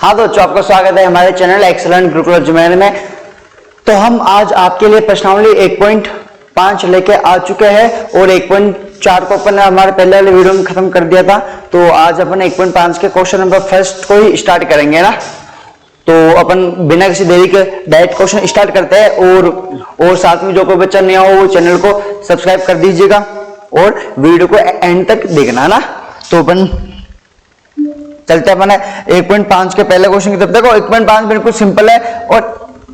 हाँ दोस्तों, आपका स्वागत है हमारे चैनल एक्सेलेंट गुरुकुल अजमेर में। तो हम आज आपके लिए प्रश्नावली 1.5 लेके आ चुके हैं और 1.4 को अपन ने हमारे पहले वाले वीडियो में खत्म कर दिया था। तो आज अपन 1.5 के क्वेश्चन नंबर फर्स्ट को ही स्टार्ट करेंगे ना। तो अपन बिना किसी देरी के डायरेक्ट क्वेश्चन स्टार्ट करते हैं और साथ में जो कोई बच्चा नया हो वो चैनल को सब्सक्राइब कर दीजिएगा और वीडियो को एंड तक देखना ना। तो अपन चलते हैं 1.5 के पहले क्वेश्चन की तरफ। देखो 1.5 बिल्कुल सिंपल है और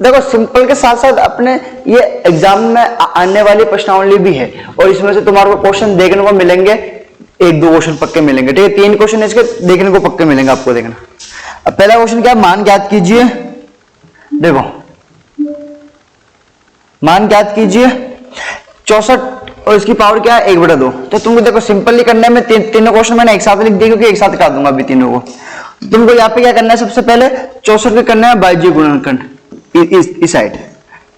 देखो सिंपल के साथ साथ अपने ये एग्जाम में आने वाली प्रश्नावली भी है और इसमें से तुम्हारे को क्वेश्चन देखने को मिलेंगे, 1-2 क्वेश्चन पक्के मिलेंगे। ठीक है, 3 क्वेश्चन इसके देखने को पक्के मिलेंगे आपको। देखना अब पहला क्वेश्चन क्या है, मान ज्ञात कीजिए। देखो मान ज्ञात कीजिए 64 और इसकी पावर क्या है 1/2। तो तुमको देखो सिंपली करने में तीनों क्वेश्चन मैंने एक साथ लिख दिए क्योंकि एक साथ कर दूंगा अभी तीनों को। तुमको यहाँ पे क्या करना है, सबसे पहले 64 के करना है बाह्य गुणनखंड इस साइड,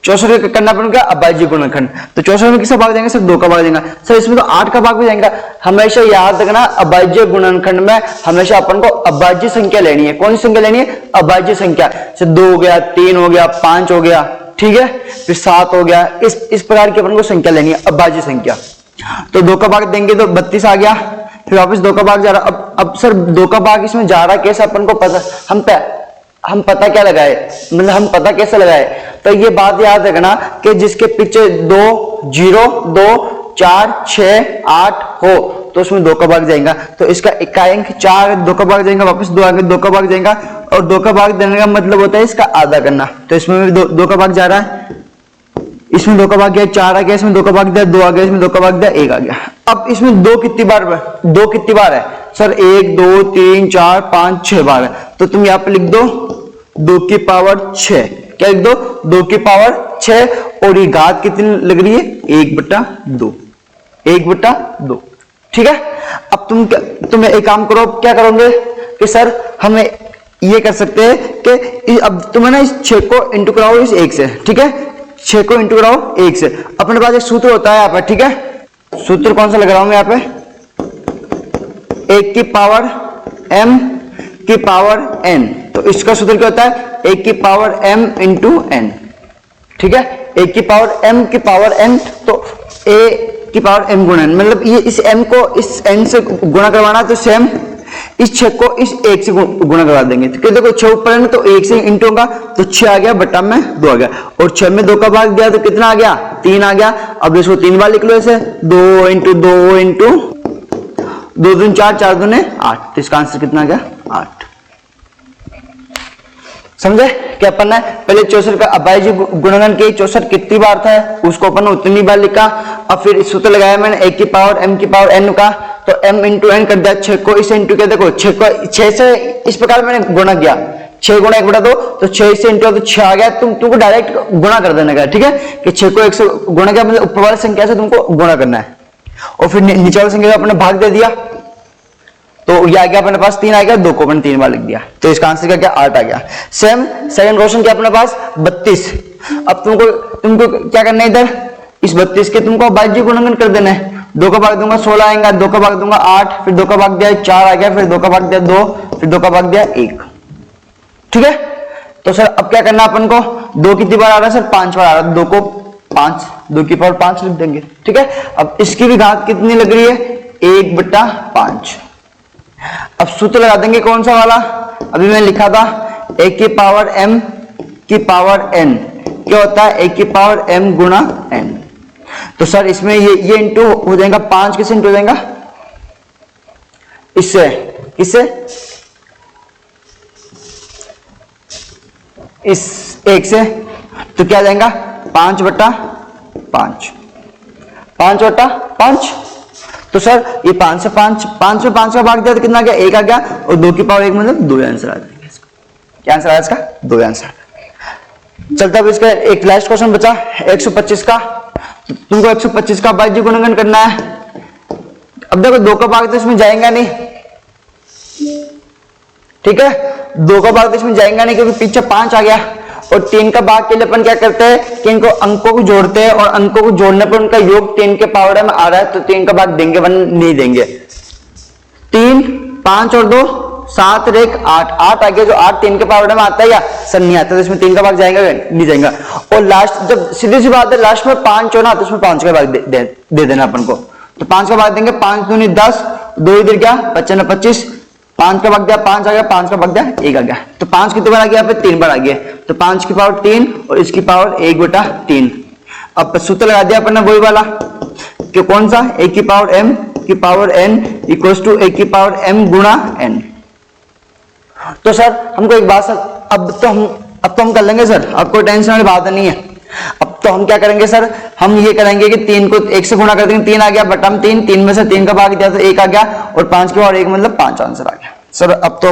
64 के करना पड़ेगा अबाह्य गुणनखंड। तो 64 में किसका भाग देंगे, सिर्फ 2 का भाग देंगे। सर इसमें तो 8 का भाग भी देंगे। हमेशा याद रखना अबाह्य गुणनखंड में हमेशा अपन को अबाह्य संख्या लेनी है। कौन सी संख्या लेनी है, अबाह्य संख्या। जैसे 2 हो गया, 3 हो गया, 5 हो गया, ठीक है, फिर 7 हो गया। इस प्रकार की अपन को संख्या लेनी है, अभाज्य संख्या। तो 2 का भाग देंगे तो 32 आ गया, फिर वापस 2 का भाग जा रहा। अब सर 2 का भाग इसमें जा रहा कैसे, अपन को पता, हम पता क्या लगाए, मतलब हम पता कैसे लगाए। तो ये बात याद रखना कि जिसके पीछे 2 0 2 4 6 8 हो तो उसमें 2 का भाग जाएगा। तो इसका इकाएंक 4 2 का भाग जाएगा, वापस 2 आगे 2 का भाग जाएगा और 2 का भाग देने का मतलब होता है इसका आधा करना। तो इसमें भी 2 का भाग जा रहा है, इसमें 2 का भाग गया, 4 आ गया, इसमें 2 का भाग दिया, 2 आ गया, इसमें 2 का भाग दिया, 1 आ गया। अब इसमें 2 कितनी बार है सर, 1 2 3 4 5 6 बार है। तो तुम यहाँ पे लिख दो 2 की पावर 6। क्या लिख दो, 2 की पावर 6 और ये घात कितनी लग रही है 1/2, 1/2। ठीक है। अब तुम एक काम करो, क्या करोगे कि सर हमें ये कर सकते हैं कि अब तुम्हें ना इस 6 को इंटू कराओ इस 1 से। ठीक है, 6 को इंटू कराओ 1 से। अपने पास एक सूत्र होता है यहाँ पर, ठीक है। सूत्र कौन सा लग रहा हूं मैं यहाँ पे, 1 की पावर m की पावर n। तो इसका सूत्र क्या होता है, 1 की पावर m इंटू n। ठीक है, 1 की पावर m की पावर n, तो a की पावर m गुणा n, मतलब ये इस m को इस n से गुणा करवाना। तो सेम इस 6 को इस 1 से गुणा करवा देंगे। तो देखो 6 ऊपर है ना, तो 1 से इंटू होगा, तो 6 आ गया, बटा में 2 आ गया। और 6 में 2 का भाग दिया तो कितना आ गया, 3 आ गया। अब इसको 3 बार लिख लो ऐसे, 2 इंटू 2 इंटू 2 दूनी 4 4 दूनी 8। तो इसका आंसर कितना आ गया, 8। समझे कि अपन ने पहले 64 का अभाज्य गुणनखंड के 64 कितनी बार था उसको अपन ने उतनी बार लिखा। अब फिर सूत्र लगाया मैंने 1 की पावर m की पावर n का, तो m इंटू n कर दिया। 6 को इसे इंटू किया, देखो 6 से इस प्रकार मैंने गुणा किया, 6 गुणा 1/2, तो 6 से इंटू तो 6 आ गया। तुमको डायरेक्ट गुणा कर देने का, ठीक है, कि 6 को 1 से गुणा किया, मतलब ऊपर वाली संख्या से तुमको गुणा करना है और फिर नीचे वाली संख्या का अपने भाग दे दिया। तो ये आ गया अपने पास 3 आ गया, 2 को अपन 3 बार लिख दिया। तो इसका आंसर क्या 8 आ गया। सेम सेकंड क्वेश्चन क्या अपने पास 32। अब तुमको क्या करना है, इधर इस 32 के तुमको अभाज्य गुणनखंड कर देना है। 2 का भाग दूंगा 16 आएगा, 2 का भाग दूंगा 8, फिर 2 का भाग दिया 4 आ गया, फिर 2 का भाग दिया 2, फिर 2 का भाग दिया 1। ठीक है। तो सर अब क्या करना अपन को, 2 कितनी बार आ रहा है सर, 5 बार आ रहा है। 2 को 5, 2 की पावर 5 लिख देंगे। ठीक है। अब इसकी भी घात कितनी लग रही है, 1/5। अब सूत्र लगा देंगे कौन सा वाला, अभी मैंने लिखा था 1 की पावर m की पावर n। क्या होता है, 1 की पावर m गुणा n। तो सर इसमें ये इंटू हो जाएगा, 5 किससे इंटू हो जाएगा, इससे इस 1 से, तो क्या जाएगा 5/5, 5/5। तो सर ये 5 से 5 में 5 का भाग दिया तो कितना आ गया, 1 आ गया, और 2 की पावर 1 मतलब 2 आंसर आ जाएगा इसका। क्या आंसर आया इसका, 2 आंसर। चलता अब इसका एक लास्ट क्वेश्चन बचा 125 का। तुमको 125 का अभाज्य गुणनखंड करना है। अब देखो 2 का भाग तो इसमें जाएगा नहीं, ठीक है, 2 का भाग तो इसमें जाएगा नहीं क्योंकि पीछे 5 आ गया। और 3 का भाग के लिए अपन क्या करते हैं कि इनको अंकों को जोड़ते हैं और अंकों को जोड़ने पर उनका योग 3 के पावर में आ रहा है तो 3 का भाग देंगे, वन नहीं देंगे। 3 5 और 2 7 और 1 8, 8 आ गया, जो 8 3 के पावर में आता है या सर नहीं आता, तो इसमें 3 का भाग जाएगा नहीं जाएगा। और लास्ट जब सीधी सी बात है लास्ट में 5 हो ना, तो उसमें 5 का भाग दे देना अपन को, तो 5 का भाग देंगे, 5 दूनी 10, 2 इधर क्या 55 25, 5 का भाग दिया 5 आ गया, 5 का भाग दिया 1 आ गया, तो 5 कितने बार आ गया यहाँ पे 3 बार आ गया, तो 5 की पावर 3 और इसकी पावर 1/3। अब सूत्र लगा दिया अपन ने वही वाला कि कौन सा, a की पावर m की power n equals to a की पावर m गुणा n। तो सर हमको एक बात सर, अब तो हम कर लेंगे सर, अब कोई टेंशन वाली बात नहीं है। अब तो हम क्या करेंगे सर, हम ये करेंगे कि 3 को 1 से गुणा कर देंगे, 3 आ गया बटा में 3, 3 में से 3 का भाग दिया तो 1 आ गया, और 5 की पावर 1 मतलब 5 आंसर आ गया। सर अब तो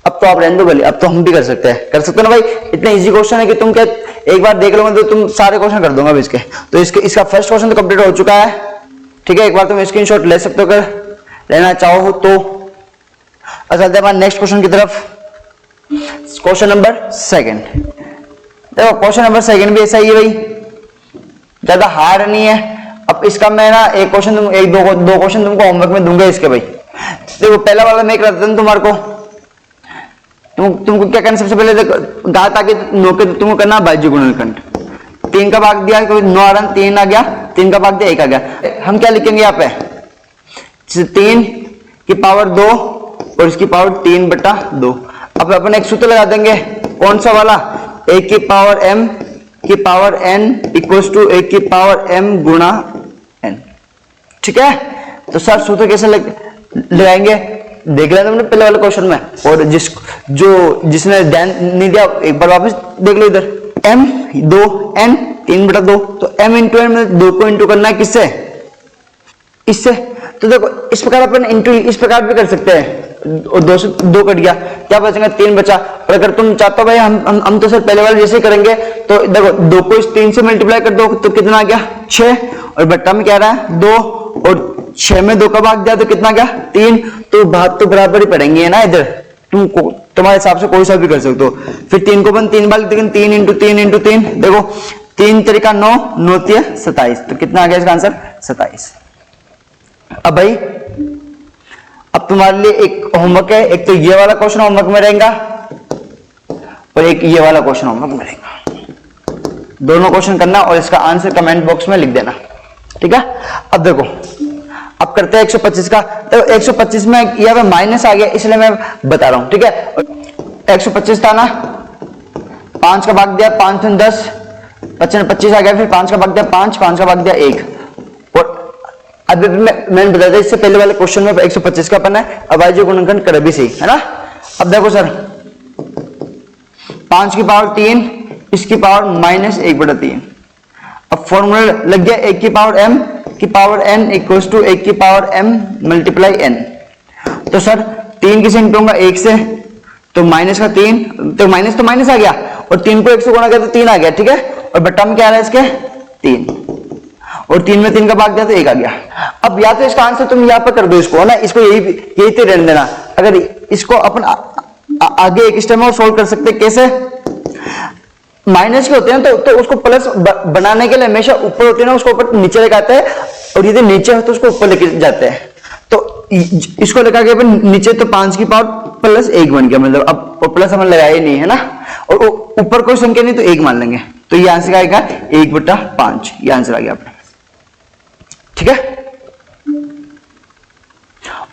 आप रहने दो भले, अब तो हम भी कर सकते हैं ना भाई, इतना इजी क्वेश्चन है कि तुम क्या एक बार देख लोगे तो तुम सारे क्वेश्चन कर दूंगा इसके। तो इसका फर्स्ट क्वेश्चन तो कंप्लीट हो चुका है, ठीक है, एक बार तुम स्क्रीनशॉट ले सकते हो अगर लेना चाहो तो। चलते हैं हमारे नेक्स्ट क्वेश्चन की तरफ, क्वेश्चन नंबर 2। देखो क्वेश्चन नंबर 2 भी ऐसा ही है भाई, ज्यादा हार्ड नहीं है। अब इसका मैं ना एक क्वेश्चन दो क्वेश्चन तुमको होमवर्क में दूंगा इसके भाई। देखो पहला वाला मैं कर देता हूं तुम्हारे को, तुमको क्या करना, सबसे पहले घात आगे नोके तुमको करना बाह्य गुणनखंड। 3 का भाग दिया 9 आ रहा, 3 आ गया, 3 का भाग दिया 1 आ गया। हम क्या लिखेंगे यहाँ पे, 3 की पावर 2 और इसकी पावर 3/2। अब अपन एक सूत्र लगा देंगे, कौन सा वाला, a की पावर m की power n equals to a की पावर m गुणा n। ठीक है, तो सर सूत्र कैसे लगाएंगे देख लेना तुमने पहले वाले क्वेश्चन में, और जिसने ध्यान नहीं दिया एक बार वापस देख लो इधर। m 2 n 3/2, तो m इंटू n में 2 को इंटू करना है किससे, इससे। तो देखो इस प्रकार अपन इंटू इस प्रकार भी कर सकते हैं, और 2 से 2 कट गया, क्या बचेगा 3 बचा। और अगर तुम चाहते हो भाई हम तो सर पहले वाले जैसे करेंगे, तो देखो 2 को इस 3 से मल्टीप्लाई कर दो तो कितना आ गया 6, और बट्टा में क्या रहा है 2, और 6 में 2 का भाग दिया तो कितना गया 3, तो भाग तो बराबर ही पड़ेंगे ना इधर, तुम्हारे हिसाब से कोई सा भी कर सकते हो। फिर 3 को 3 बार, लेकिन 3 इंटू 3 इंटू 3, देखो 3 तरीका 9, 9 3 27, तो कितना आ गया इसका आंसर 27। अब भाई अब तुम्हारे लिए एक होमवर्क है, एक तो ये वाला क्वेश्चन होमवर्क में रहेगा और एक ये वाला क्वेश्चन होमवर्क में रहेगा। दोनों क्वेश्चन करना और इसका आंसर कमेंट बॉक्स में लिख देना, ठीक है। अब देखो अब करते हैं 125 का। तो 125 में यहाँ पे माइनस आ गया इसलिए मैं बता रहा हूं, ठीक है। 125 था ना, 5 का भाग दिया 5 में 10, 25 आ गया, फिर 5 का भाग दिया 5, 5 का भाग दिया 1। और अभी मैंने बताया था इससे पहले वाले क्वेश्चन में 125 का अपन है, अब आज गुणनखंड कर भी सही है ना। अब देखो सर 5 की पावर 3, इसकी पावर -1/3। अब फॉर्मूला लग गया 1 की पावर m की पावर n इक्वल्स टू 1 की पावर m मल्टीप्लाई n। तो सर 3 किसे इंटू होगा 1 से, तो माइनस का 3, तो माइनस आ गया, और 3 को 1 से गुणा किया तो 3 आ गया, ठीक है। और बट्टा में क्या आ रहा है इसके 3, और 3 में 3 का भाग दिया तो 1 आ गया। अब या तो इसका आंसर तुम यहाँ पर कर दो इसको, है ना, इसको यही तो रहने देना। अगर इसको अपन आगे एक स्टेप में सोल्व कर सकते, कैसे, माइनस के होते हैं तो उसको प्लस बनाने के लिए हमेशा ऊपर होते हैं ना, उसको ऊपर नीचे लेके आते हैं, और यदि नीचे हो तो उसको ऊपर लेके जाते हैं। तो इसको लेकर के अपन नीचे, तो 5 की पावर +1 बन गया, मतलब अब प्लस अपन लगाया ही नहीं है ना, और ऊपर कोई संख्या नहीं तो 1 मान लेंगे, तो ये आंसर आएगा 1/5, ये आंसर आ गया अपना, ठीक है।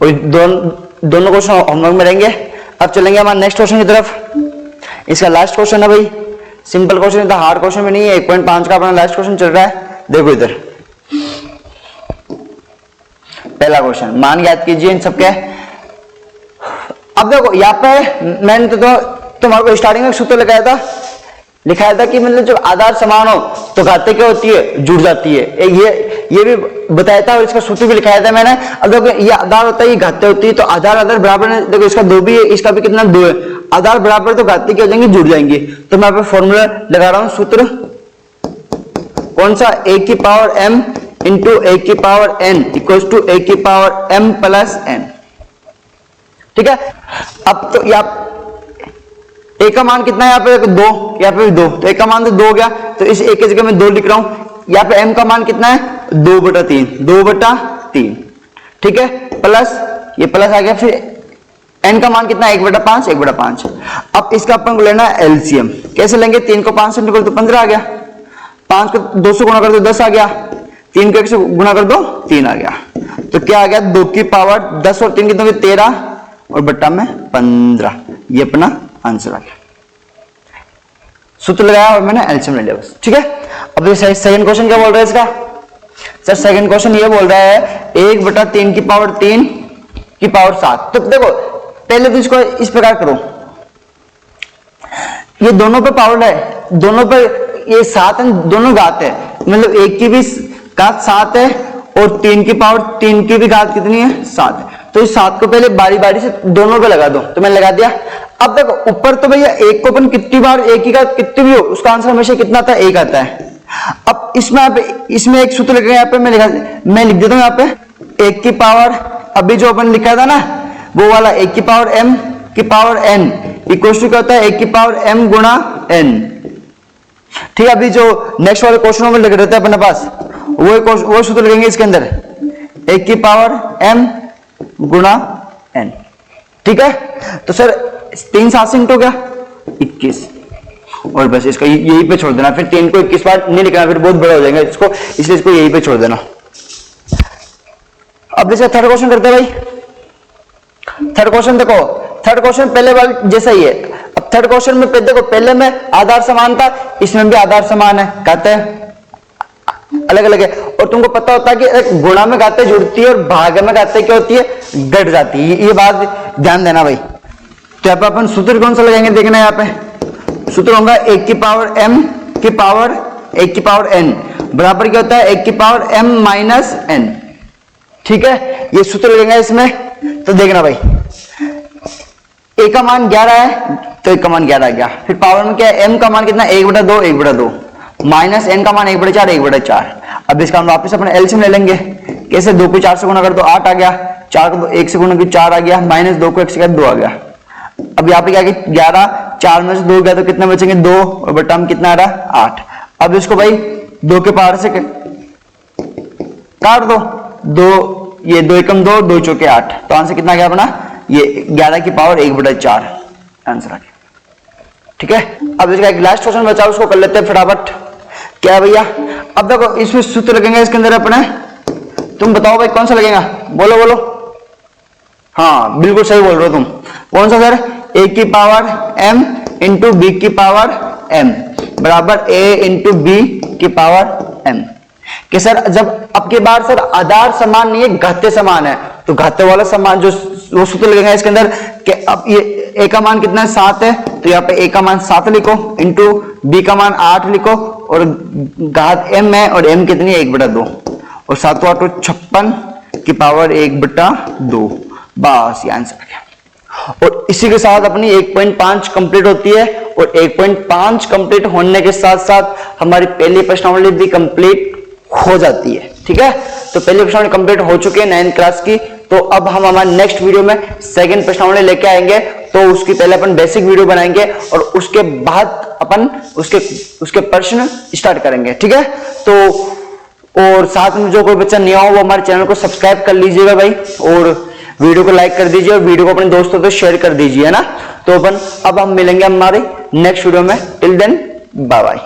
और दोनों क्वेश्चन होमवर्क में रहेंगे। अब चलेंगे हमारे नेक्स्ट क्वेश्चन की तरफ। इसका लास्ट क्वेश्चन है भाई, सिंपल क्वेश्चन है, हार्ड क्वेश्चन में नहीं है। 1.5 का अपना लास्ट क्वेश्चन चल रहा है, देखो इधर पहला क्वेश्चन, मान याद कीजिए इन सबके। अब देखो यहाँ पे मैंने तो तुम्हारे को स्टार्टिंग में सूत्र लिखाया था कि मतलब जब आधार समान हो तो घातें क्या होती है, जुड़ जाती है। ये भी बताया था और इसका सूत्र भी लिखाया था मैंने। अब देखो ये आधार होता है, ये घातें होती है, तो आधार बराबर है। देखो इसका 2 भी है, इसका भी कितना 2 है, आधार बराबर तो घातें क्या हो जाएंगे, जुड़ जाएंगे। तो मैं यहाँ पे फॉर्मूला लगा रहा हूं, सूत्र कौन सा, a की पावर m इंटू a की power n equals to a की पावर m प्लस n, ठीक है। अब तो यहाँ a का मान कितना है, यहाँ पे 2, यहाँ पे भी 2, तो a का मान तो 2 हो गया, तो इस a की जगह मैं 2 लिख रहा हूं। यहाँ पे m का मान कितना है 2/3, 2/3, ठीक है, प्लस ये प्लस आ गया, फिर n का मान कितना है 1/5, 1/5। अब इसका अपन को लेना है एलसीएम। कैसे लेंगे, 3 को 5 से निकाल तो 15 आ गया, 5 को 2 से गुणा कर दो 10 आ गया, 3 को 1 से गुणा कर दो 3 आ गया। तो क्या आ गया, 2 की पावर 10 और 3 कितने हो गए 13 और बट्टा में 15। ये अपना आंसर आ गया। सूत्र लगाया और मैंने एलसीएम ले लिया बस, ठीक है। अब सेकंड क्वेश्चन क्या बोल रहा है इसका, सर सेकंड क्वेश्चन ये बोल रहा है 1/3 की पावर 3 की पावर 7। तो देखो पहले तो इसको इस प्रकार करो, ये दोनों पे पावर है, दोनों पे ये 7 है, दोनों घात है, मतलब 1 की भी घात 7 है और 3 की पावर 3 की भी घात कितनी है 7। तो इस 7 को पहले बारी बारी से दोनों पे लगा दो, तो मैंने लगा दिया। अब देखो ऊपर तो भैया 1 को अपन कितनी बार 1 की घात कितनी भी हो उसका आंसर हमेशा कितना आता है 1 आता है। अब इसमें एक सूत्र लगेगा, यहाँ पे मैं लिख देता हूँ यहाँ पे 1 की पावर, अभी जो अपन लिखा था ना वो वाला 1 की पावर m की पावर n इक्वल टू क्या होता है 1 की पावर m गुणा n, ठीक है। अभी जो नेक्स्ट वाले क्वेश्चनों में लगे रहते हैं अपने पास वो सूत्र लगेंगे इसके अंदर 1 की पावर m गुणा n, ठीक है। तो सर 3 7 से इंटू हो गया 21 और बस इसका यही पे छोड़ देना, फिर 3 को 21 बार नहीं लिखना, फिर बहुत बड़ा हो जाएगा इसको, इसलिए इसको यही पे छोड़ देना। अब जैसे थर्ड क्वेश्चन करते हैं भाई। थर्ड क्वेश्चन देखो, थर्ड क्वेश्चन पहले वाले जैसा ही है। अब थर्ड क्वेश्चन में देखो पहले में आधार समान था, इसमें भी आधार समान है, कहते हैं अलग अलग है। और तुमको पता होता है कि गुणा में घाते जुड़ती है और भाग में घाते क्या होती है घट जाती है, ये बात ध्यान देना भाई। तो यहाँ पे अपन सूत्र कौन सा लगाएंगे देखना, यहाँ पे सूत्र होगा 1 की पावर m की पावर 1 की पावर n बराबर क्या होता है 1 की पावर m माइनस n, ठीक है। ये सूत्र लगेगा इसमें। तो देखना भाई a का मान 11 है तो a का मान 11 आ गया, फिर पावर में क्या है m का मान कितना 1/2, 1/2 माइनस n का मान 1/4, 1/4। अब इसका हम वापस अपने एलसीएम ले लेंगे। कैसे, 2 को 4 से गुणा कर दो 8 आ गया, 4 को 1 से गुणा कर 4 आ गया, माइनस 2 को 1 से 2 आ गया। अब यहाँ पे क्या 11, 4 में से 2 गया तो कितने बचेंगे 2 और बटा में कितना आ रहा 8। अब इसको भाई 2 के पावर से काट दो, 2 ये 2 एकम 2, 2 चौके 8, तो आंसर कितना गया अपना ये 11 की पावर 1/4 आंसर आ गया, ठीक है। अब इसका एक लास्ट क्वेश्चन बचा उसको कर लेते हैं फटाफट। क्या है भैया, अब देखो इसमें सूत्र लगेंगे इसके अंदर अपने, तुम बताओ भाई कौन सा लगेगा, बोलो बोलो। हाँ बिल्कुल सही बोल रहे हो तुम, कौन सा सर, a की पावर m इंटू बी की पावर m बराबर a इंटू बी की पावर m। कि सर जब अब की बार सर आधार समान नहीं है घाते समान है, तो घाते वाला समान जो वो सूत्र लगेगा इसके अंदर कि अब ये a का मान कितना है 7 है, तो यहाँ पे a का मान 7 लिखो इंटू b का मान 8 लिखो और घात m है और m कितनी है 1/2 और 7 8 56 की पावर 1/2, बस ये आंसर आ गया। और इसी के साथ अपनी 1.5 कंप्लीट होती है और 1.5 कंप्लीट होने के साथ साथ हमारी पहली प्रश्नावली भी कंप्लीट हो जाती है, ठीक है। तो पहली प्रश्नावली कंप्लीट हो चुकी है 9th क्लास की। तो अब हम हमारे नेक्स्ट वीडियो में सेकंड प्रश्नावली लेके आएंगे, तो उसकी पहले अपन बेसिक वीडियो बनाएंगे और उसके बाद अपन उसके प्रश्न स्टार्ट करेंगे, ठीक है। तो और साथ में जो कोई बच्चा नया हो वो हमारे चैनल को सब्सक्राइब कर लीजिएगा भाई, और वीडियो को लाइक कर दीजिए और वीडियो को अपने दोस्तों से शेयर कर दीजिए, है ना। तो अब हम मिलेंगे हमारे नेक्स्ट वीडियो में, टिल देन बाय बाय।